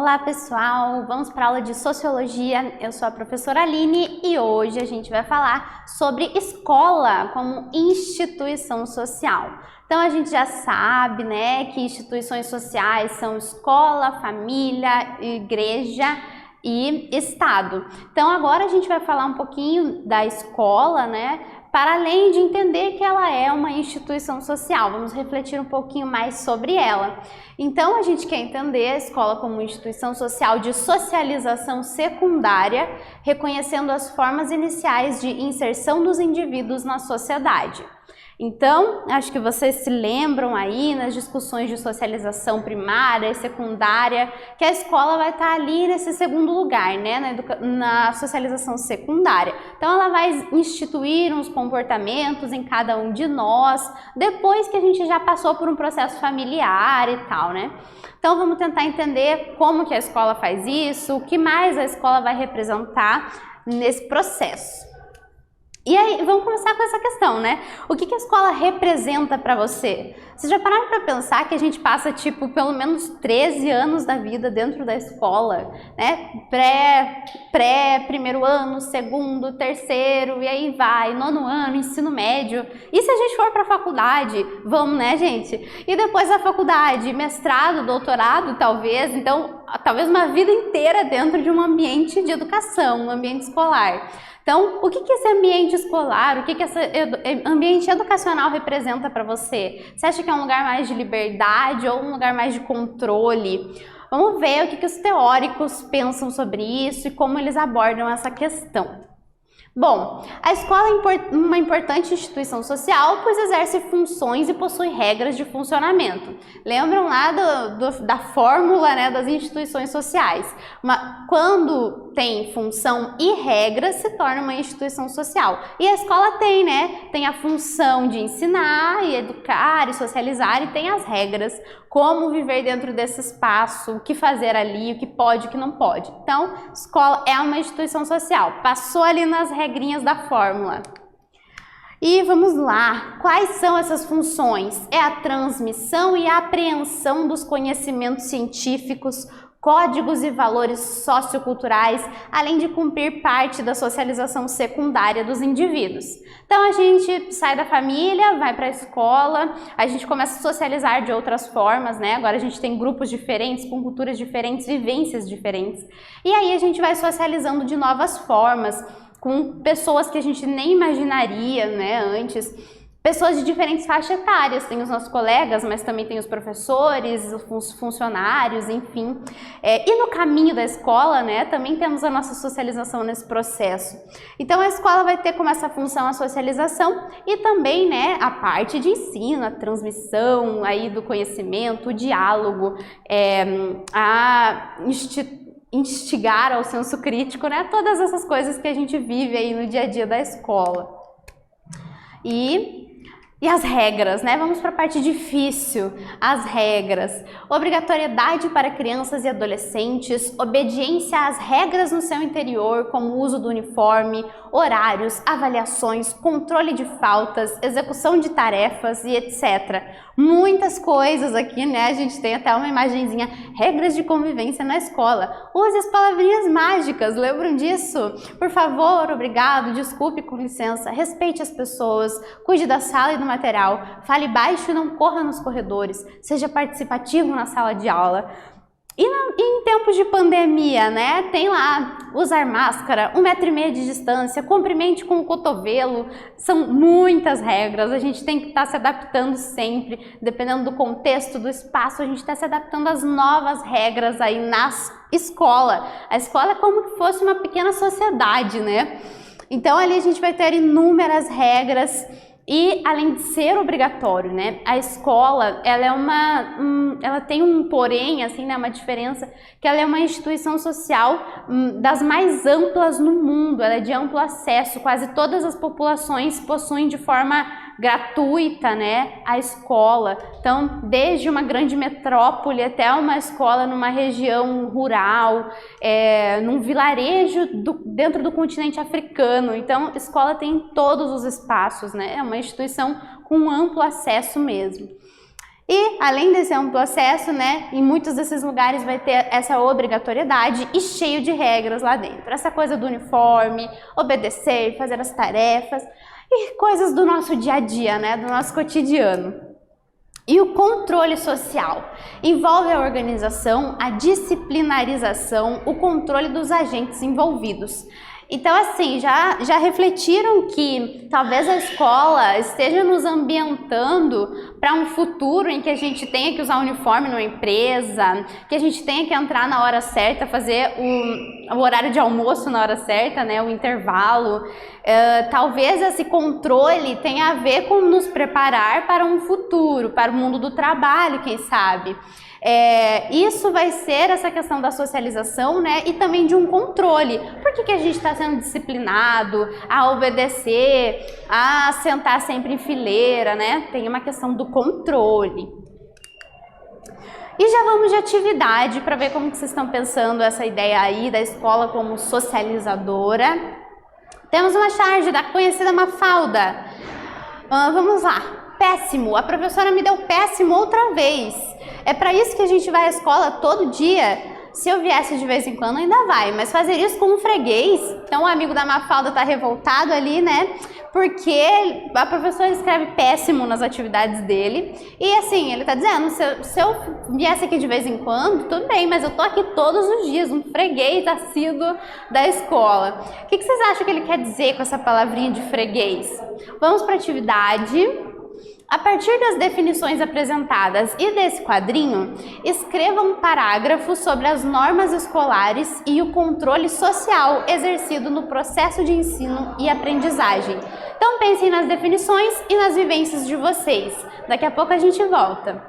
Olá pessoal, vamos para a aula de Sociologia. Eu sou a professora Aline e hoje a gente vai falar sobre escola como instituição social. Então a gente já sabe, né, que instituições sociais são escola, família, igreja e Estado. Então agora a gente vai falar um pouquinho da escola, né, para além de entender que ela é uma instituição social. Vamos refletir um pouquinho mais sobre ela. Então a gente quer entender a escola como uma instituição social de socialização secundária, reconhecendo as formas iniciais de inserção dos indivíduos na sociedade. Então, acho que vocês se lembram aí nas discussões de socialização primária e secundária, que a escola vai estar ali nesse segundo lugar, né, na socialização secundária. Então, ela vai instituir uns comportamentos em cada um de nós, depois que a gente já passou por um processo familiar e tal, né? Então, vamos tentar entender como que a escola faz isso, o que mais a escola vai representar nesse processo. E aí, vamos começar com essa questão, né? O que a escola representa para você? Vocês já pararam para pensar que a gente passa, tipo, pelo menos 13 anos da vida dentro da escola, né? Primeiro ano, segundo, terceiro, e aí vai, nono ano, ensino médio. E se a gente for para a faculdade? Vamos, né, gente? E depois da faculdade, mestrado, doutorado, talvez. Então, talvez uma vida inteira dentro de um ambiente de educação, um ambiente escolar. Então, o que esse ambiente escolar, o que esse ambiente educacional representa para você? Você acha que é um lugar mais de liberdade ou um lugar mais de controle? Vamos ver o que os teóricos pensam sobre isso e como eles abordam essa questão. Bom, a escola é uma importante instituição social, pois exerce funções e possui regras de funcionamento. Lembram lá da fórmula, né, das instituições sociais? Quando tem função e regras, se torna uma instituição social. E a escola tem, né? Tem a função de ensinar e educar e socializar e tem as regras, como viver dentro desse espaço, o que fazer ali, o que pode e o que não pode. Então, escola é uma instituição social. Passou ali nas regrinhas da fórmula. E vamos lá, quais são essas funções? É a transmissão e a apreensão dos conhecimentos científicos, códigos e valores socioculturais, além de cumprir parte da socialização secundária dos indivíduos. Então a gente sai da família, vai para a escola, a gente começa a socializar de outras formas, né? Agora a gente tem grupos diferentes, com culturas diferentes, vivências diferentes. E aí a gente vai socializando de novas formas, com pessoas que a gente nem imaginaria, né, antes. Pessoas de diferentes faixas etárias, tem os nossos colegas, mas também tem os professores, os funcionários, enfim. E no caminho da escola, né, também temos a nossa socialização nesse processo. Então a escola vai ter como essa função a socialização e também, né, a parte de ensino, a transmissão aí do conhecimento, o diálogo, a instigar ao senso crítico, né, todas essas coisas que a gente vive aí no dia a dia da escola. E as regras, né? Vamos para a parte difícil, as regras. Obrigatoriedade para crianças e adolescentes, obediência às regras no seu interior, como o uso do uniforme, horários, avaliações, controle de faltas, execução de tarefas e etc. Muitas coisas aqui, né? A gente tem até uma imagenzinha, regras de convivência na escola. Use as palavrinhas mágicas, lembram disso? Por favor, obrigado, desculpe, com licença, respeite as pessoas, cuide da sala e do material, fale baixo e não corra nos corredores, seja participativo na sala de aula. E em tempos de pandemia, né, tem lá usar máscara, 1,5 metro de distância, cumprimente com o cotovelo, são muitas regras, a gente tem que estar se adaptando sempre, dependendo do contexto, do espaço, a gente está se adaptando às novas regras aí na escola. A escola é como se fosse uma pequena sociedade, né? Então ali a gente vai ter inúmeras regras. E além de ser obrigatório, né, a escola, ela tem um porém, assim, né, uma diferença, que ela é uma instituição social das mais amplas no mundo, ela é de amplo acesso, quase todas as populações possuem de forma gratuita, né, a escola. Então, desde uma grande metrópole até uma escola numa região rural, num vilarejo dentro do continente africano. Então, escola tem em todos os espaços, né, é uma instituição com amplo acesso mesmo. E, além desse amplo acesso, né, em muitos desses lugares vai ter essa obrigatoriedade e cheio de regras lá dentro. Essa coisa do uniforme, obedecer, fazer as tarefas e coisas do nosso dia a dia, né, do nosso cotidiano. E o controle social envolve a organização, a disciplinarização, o controle dos agentes envolvidos. Então, assim, já refletiram que talvez a escola esteja nos ambientando para um futuro em que a gente tenha que usar uniforme numa empresa, que a gente tenha que entrar na hora certa, fazer o horário de almoço na hora certa, né, o intervalo. Talvez esse controle tenha a ver com nos preparar para um futuro, para o mundo do trabalho, quem sabe. Isso vai ser essa questão da socialização, né, e também de um controle. Por que a gente está sendo disciplinado a obedecer, a sentar sempre em fileira, né? Tem uma questão do controle. E já vamos de atividade para ver como que vocês estão pensando essa ideia aí da escola como socializadora. Temos uma charge da conhecida Mafalda. Vamos lá. Péssimo. A professora me deu péssimo outra vez. É para isso que a gente vai à escola todo dia? Se eu viesse de vez em quando ainda vai, mas fazer isso com um freguês, então o amigo da Mafalda tá revoltado ali, né? Porque a professora escreve péssimo nas atividades dele e assim, ele tá dizendo, se eu viesse aqui de vez em quando, tudo bem, mas eu tô aqui todos os dias, um freguês assíduo da escola. O que vocês acham que ele quer dizer com essa palavrinha de freguês? Vamos para a atividade. A partir das definições apresentadas e desse quadrinho, escreva um parágrafo sobre as normas escolares e o controle social exercido no processo de ensino e aprendizagem. Então pensem nas definições e nas vivências de vocês. Daqui a pouco a gente volta.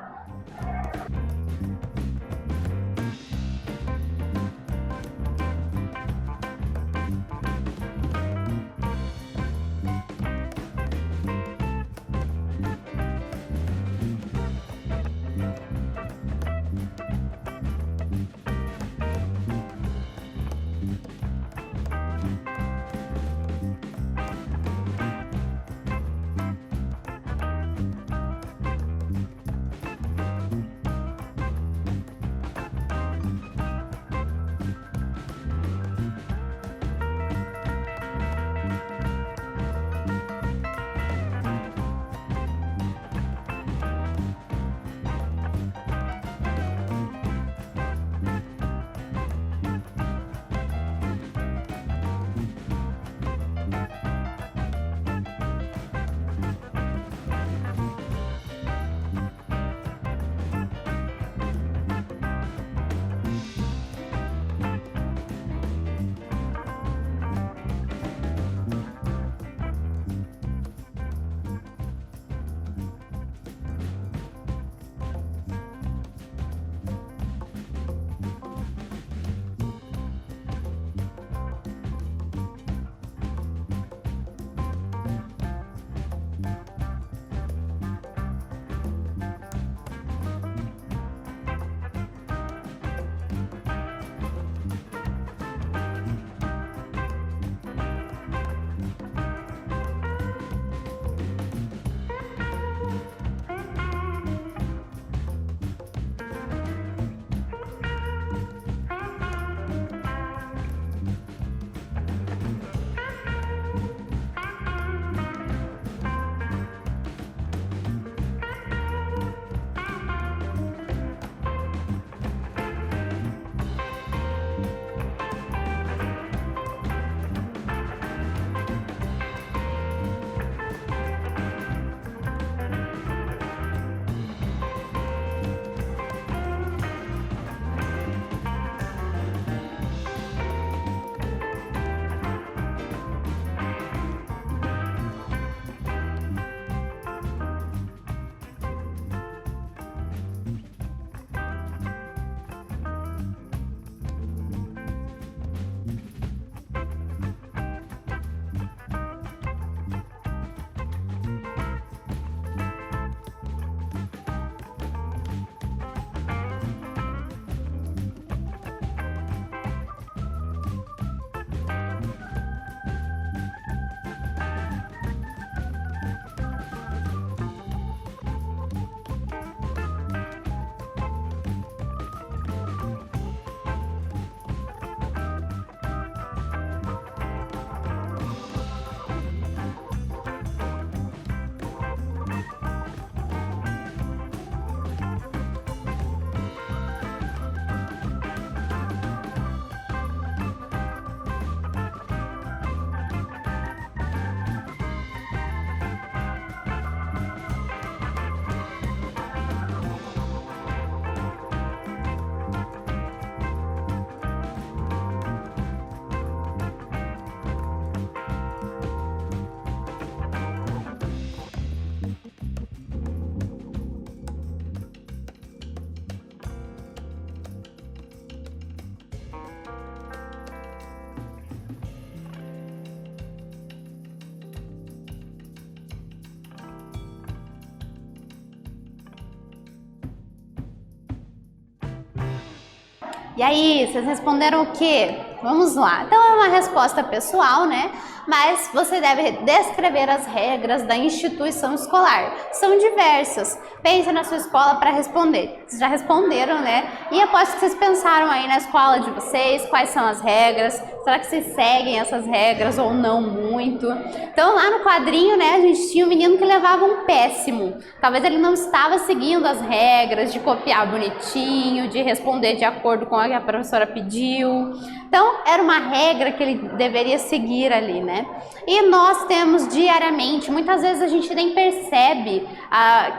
E aí, vocês responderam o quê? Vamos lá. Então é uma resposta pessoal, né? Mas você deve descrever as regras da instituição escolar. São diversas. Pense na sua escola para responder. Vocês já responderam, né? E aposto que vocês pensaram aí na escola de vocês, quais são as regras, será que vocês seguem essas regras ou não muito? Então lá no quadrinho, né, a gente tinha um menino que levava um péssimo. Talvez ele não estava seguindo as regras de copiar bonitinho, de responder de acordo com o que a professora pediu. Então era uma regra que ele deveria seguir ali, né? E nós temos diariamente, muitas vezes a gente nem percebe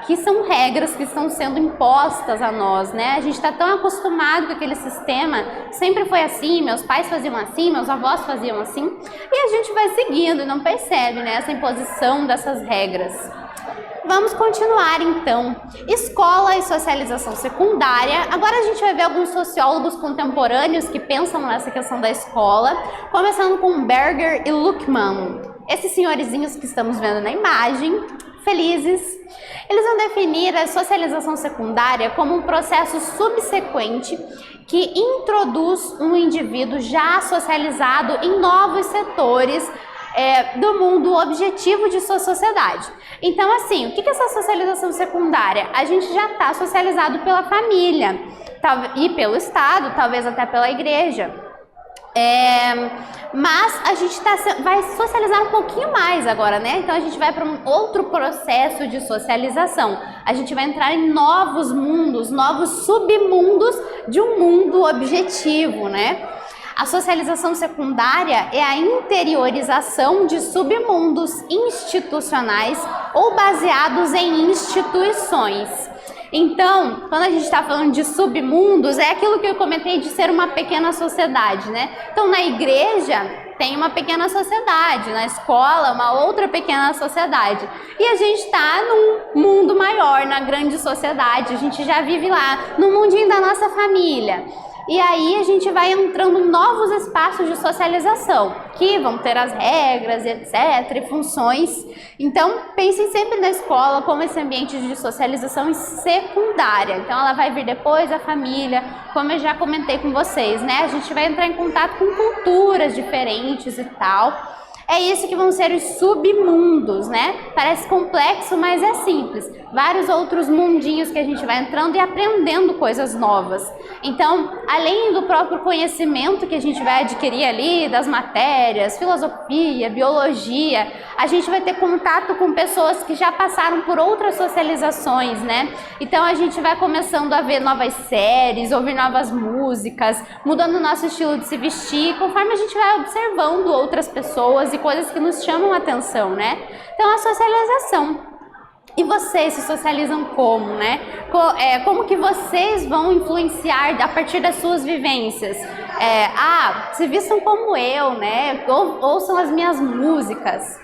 que são regras que estão sendo impostas a nós, né? A gente está tão acostumado com aquele sistema, sempre foi assim, meus pais faziam assim, meus avós faziam assim, e a gente vai seguindo e não percebe, né, essa imposição dessas regras. Vamos continuar então. Escola e socialização secundária. Agora a gente vai ver alguns sociólogos contemporâneos que pensam nessa questão da escola, começando com Berger e Luckmann. Esses senhorizinhos que estamos vendo na imagem, felizes, eles vão definir a socialização secundária como um processo subsequente que introduz um indivíduo já socializado em novos setores do mundo objetivo de sua sociedade. Então, assim, o que é essa socialização secundária? A gente já está socializado pela família e pelo Estado, talvez até pela igreja. Mas a gente vai socializar um pouquinho mais agora, né? Então a gente vai para um outro processo de socialização. A gente vai entrar em novos mundos, novos submundos de um mundo objetivo, né? A socialização secundária é a interiorização de submundos institucionais ou baseados em instituições. Então, quando a gente está falando de submundos, é aquilo que eu comentei de ser uma pequena sociedade, né? Então, na igreja tem uma pequena sociedade, na escola uma outra pequena sociedade. E a gente está num mundo maior, na grande sociedade, a gente já vive lá, no mundinho da nossa família. E aí a gente vai entrando em novos espaços de socialização, que vão ter as regras, etc, e funções. Então, pensem sempre na escola como esse ambiente de socialização secundária. Então, ela vai vir depois da família, como eu já comentei com vocês, né? A gente vai entrar em contato com culturas diferentes e tal. É isso que vão ser os submundos, né? Parece complexo, mas é simples. Vários outros mundinhos que a gente vai entrando e aprendendo coisas novas. Então, além do próprio conhecimento que a gente vai adquirir ali, das matérias, filosofia, biologia, a gente vai ter contato com pessoas que já passaram por outras socializações, né? Então, a gente vai começando a ver novas séries, ouvir novas músicas, mudando o nosso estilo de se vestir, conforme a gente vai observando outras pessoas e coisas que nos chamam a atenção, né? Então, a socialização. E vocês se socializam como, né? Como que vocês vão influenciar a partir das suas vivências? Se vistam como eu, né? Ouçam as minhas músicas.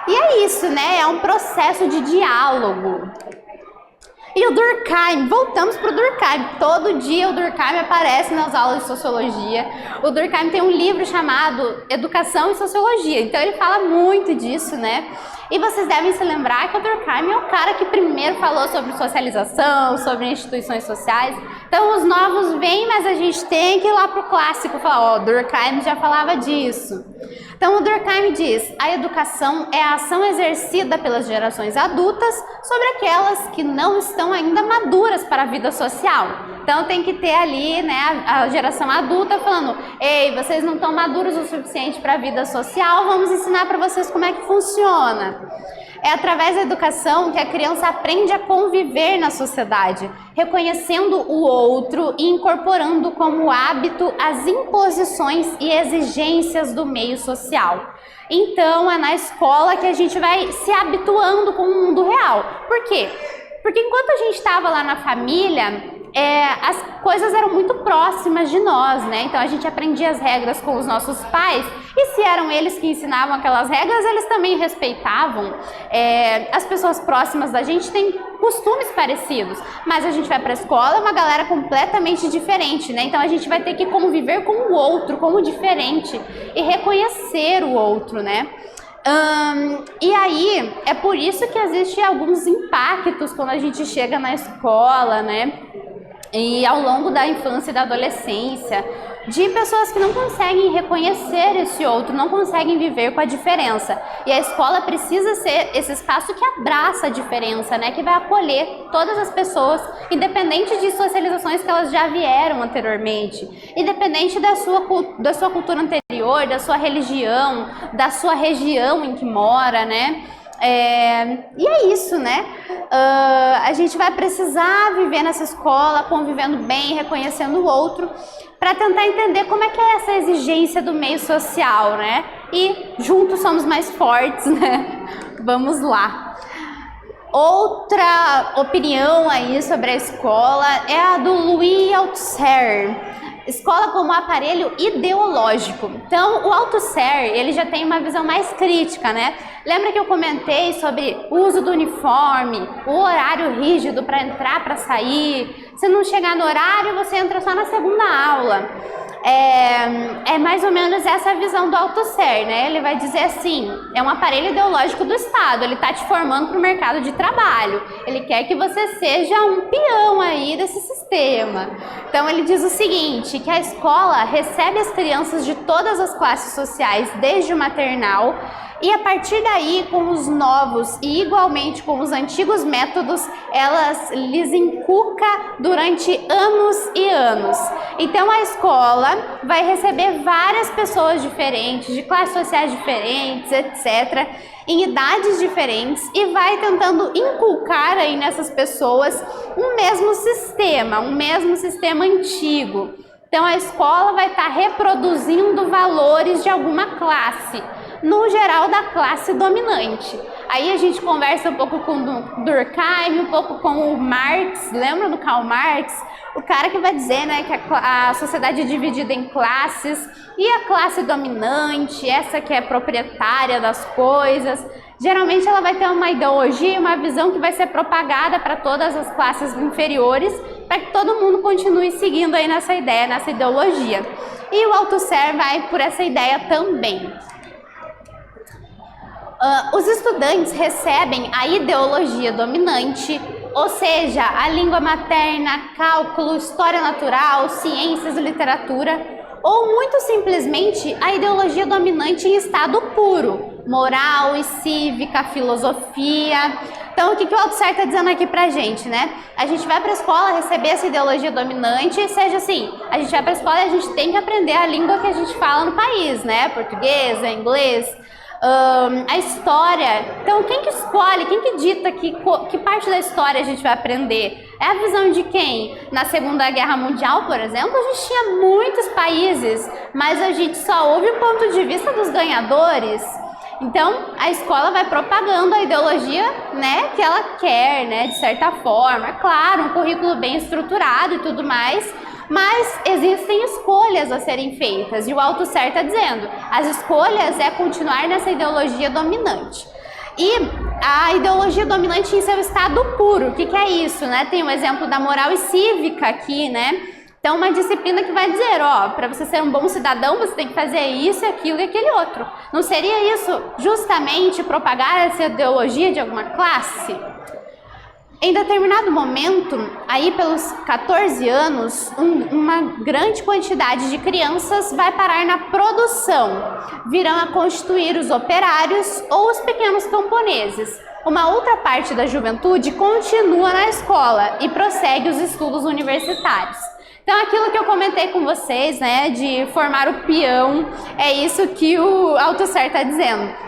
E é isso, né? É um processo de diálogo. E o Durkheim, voltamos para o Durkheim. Todo dia o Durkheim aparece nas aulas de sociologia. O Durkheim tem um livro chamado Educação e Sociologia, então ele fala muito disso, né? E vocês devem se lembrar que o Durkheim é o cara que primeiro falou sobre socialização, sobre instituições sociais. Então os novos vêm, mas a gente tem que ir lá para o clássico falar, ó, Durkheim já falava disso. Então o Durkheim diz, a educação é a ação exercida pelas gerações adultas sobre aquelas que não estão ainda maduras para a vida social. Então tem que ter ali, né, a geração adulta falando, ei, vocês não estão maduros o suficiente para a vida social, vamos ensinar para vocês como é que funciona. É através da educação que a criança aprende a conviver na sociedade, reconhecendo o outro e incorporando como hábito as imposições e exigências do meio social. Então, é na escola que a gente vai se habituando com o mundo real. Por quê? Porque enquanto a gente estava lá na família, as coisas eram muito próximas de nós, né? Então a gente aprendia as regras com os nossos pais e se eram eles que ensinavam aquelas regras, eles também respeitavam. As pessoas próximas da gente têm costumes parecidos, mas a gente vai para a escola, é uma galera completamente diferente, né? Então a gente vai ter que conviver com o outro, com o diferente e reconhecer o outro, né? E aí, é por isso que existem alguns impactos quando a gente chega na escola, né? e ao longo da infância e da adolescência, de pessoas que não conseguem reconhecer esse outro, não conseguem viver com a diferença. E a escola precisa ser esse espaço que abraça a diferença, né? Que vai acolher todas as pessoas, independente de socializações que elas já vieram anteriormente, independente da sua cultura anterior, da sua religião, da sua região em que mora, né? E é isso, né? A gente vai precisar viver nessa escola, convivendo bem, reconhecendo o outro, para tentar entender como é que é essa exigência do meio social, né? E juntos somos mais fortes, né? Vamos lá. Outra opinião aí sobre a escola é a do Louis Althusser. Escola como aparelho ideológico. Então, o Althusser, ele já tem uma visão mais crítica, né? Lembra que eu comentei sobre o uso do uniforme, o horário rígido para entrar, para sair? Se não chegar no horário, você entra só na segunda aula. É mais ou menos essa visão do Althusser, né? Ele vai dizer assim, é um aparelho ideológico do Estado, ele está te formando para o mercado de trabalho, ele quer que você seja um peão aí desse sistema. Então ele diz o seguinte, que a escola recebe as crianças de todas as classes sociais desde o maternal, e a partir daí, com os novos e igualmente com os antigos métodos, elas lhes inculca durante anos e anos. Então a escola vai receber várias pessoas diferentes, de classes sociais diferentes, etc., em idades diferentes, e vai tentando inculcar aí nessas pessoas um mesmo sistema antigo. Então a escola vai estar reproduzindo valores de alguma classe, no geral da classe dominante. Aí a gente conversa um pouco com o Durkheim, um pouco com o Marx, lembra do Karl Marx? O cara que vai dizer, né, que a sociedade é dividida em classes, e a classe dominante, essa que é proprietária das coisas, geralmente ela vai ter uma ideologia, uma visão que vai ser propagada para todas as classes inferiores, para que todo mundo continue seguindo aí nessa ideia, nessa ideologia. E o Althusser vai por essa ideia também. Os estudantes recebem a ideologia dominante, ou seja, a língua materna, cálculo, história natural, ciências e literatura, ou muito simplesmente a ideologia dominante em estado puro, moral e cívica, filosofia. Então o que o Althusser está dizendo aqui pra gente, né? A gente vai para a escola receber essa ideologia dominante, seja assim, a gente vai para a escola e a gente tem que aprender a língua que a gente fala no país, né? Português, inglês, a história. Então quem que escolhe, quem que dita que parte da história a gente vai aprender? É a visão de quem? Na Segunda Guerra Mundial, por exemplo, a gente tinha muitos países, mas a gente só ouve o ponto de vista dos ganhadores. Então a escola vai propagando a ideologia, né, que ela quer, né, de certa forma. Claro, um currículo bem estruturado e tudo mais, mas existem escolhas a serem feitas, e o Althusser está dizendo, as escolhas é continuar nessa ideologia dominante. E a ideologia dominante em seu estado puro, o que é isso, né? Tem um exemplo da moral e cívica aqui, né? Então uma disciplina que vai dizer, ó, para você ser um bom cidadão, você tem que fazer isso, aquilo e aquele outro. Não seria isso justamente propagar essa ideologia de alguma classe? Em determinado momento, aí pelos 14 anos, uma grande quantidade de crianças vai parar na produção, virão a constituir os operários ou os pequenos camponeses. Uma outra parte da juventude continua na escola e prossegue os estudos universitários. Então aquilo que eu comentei com vocês, né, de formar o peão, é isso que o Althusser está dizendo.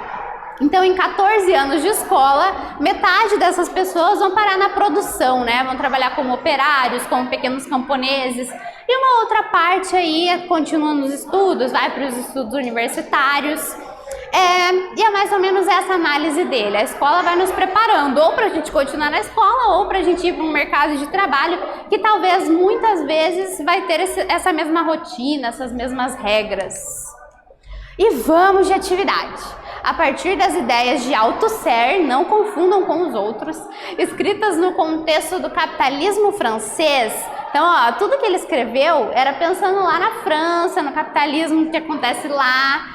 Então, em 14 anos de escola, metade dessas pessoas vão parar na produção, né? Vão trabalhar como operários, como pequenos camponeses. E uma outra parte aí continua nos estudos, vai para os estudos universitários. E é mais ou menos essa análise dele. A escola vai nos preparando ou para a gente continuar na escola ou para a gente ir para um mercado de trabalho que talvez muitas vezes vai ter essa mesma rotina, essas mesmas regras. E vamos de atividade. A partir das ideias de Althusser, não confundam com os outros, escritas no contexto do capitalismo francês. Então, ó, tudo que ele escreveu era pensando lá na França, no capitalismo que acontece lá.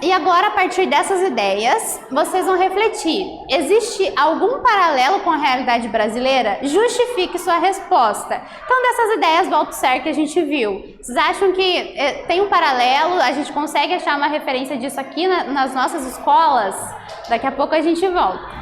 E agora, a partir dessas ideias, vocês vão refletir. Existe algum paralelo com a realidade brasileira? Justifique sua resposta. Então, dessas ideias do Althusser que a gente viu, vocês acham que tem um paralelo? A gente consegue achar uma referência disso aqui nas nossas escolas? Daqui a pouco a gente volta.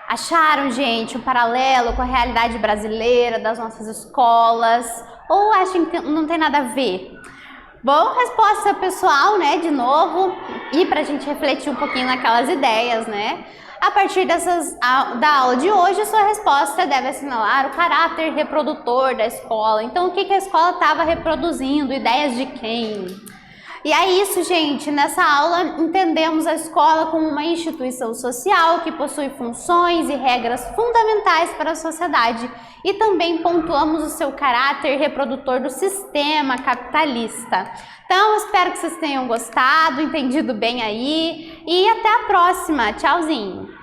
Acharam, gente, um paralelo com a realidade brasileira, das nossas escolas? Ou acham que não tem nada a ver? Bom, resposta pessoal, né, de novo, e pra gente refletir um pouquinho naquelas ideias, né? A partir da aula de hoje, sua resposta deve assinalar o caráter reprodutor da escola. Então, o que a escola estava reproduzindo? Ideias de quem? E é isso, gente. Nessa aula, entendemos a escola como uma instituição social que possui funções e regras fundamentais para a sociedade e também pontuamos o seu caráter reprodutor do sistema capitalista. Então, espero que vocês tenham gostado, entendido bem aí e até a próxima. Tchauzinho!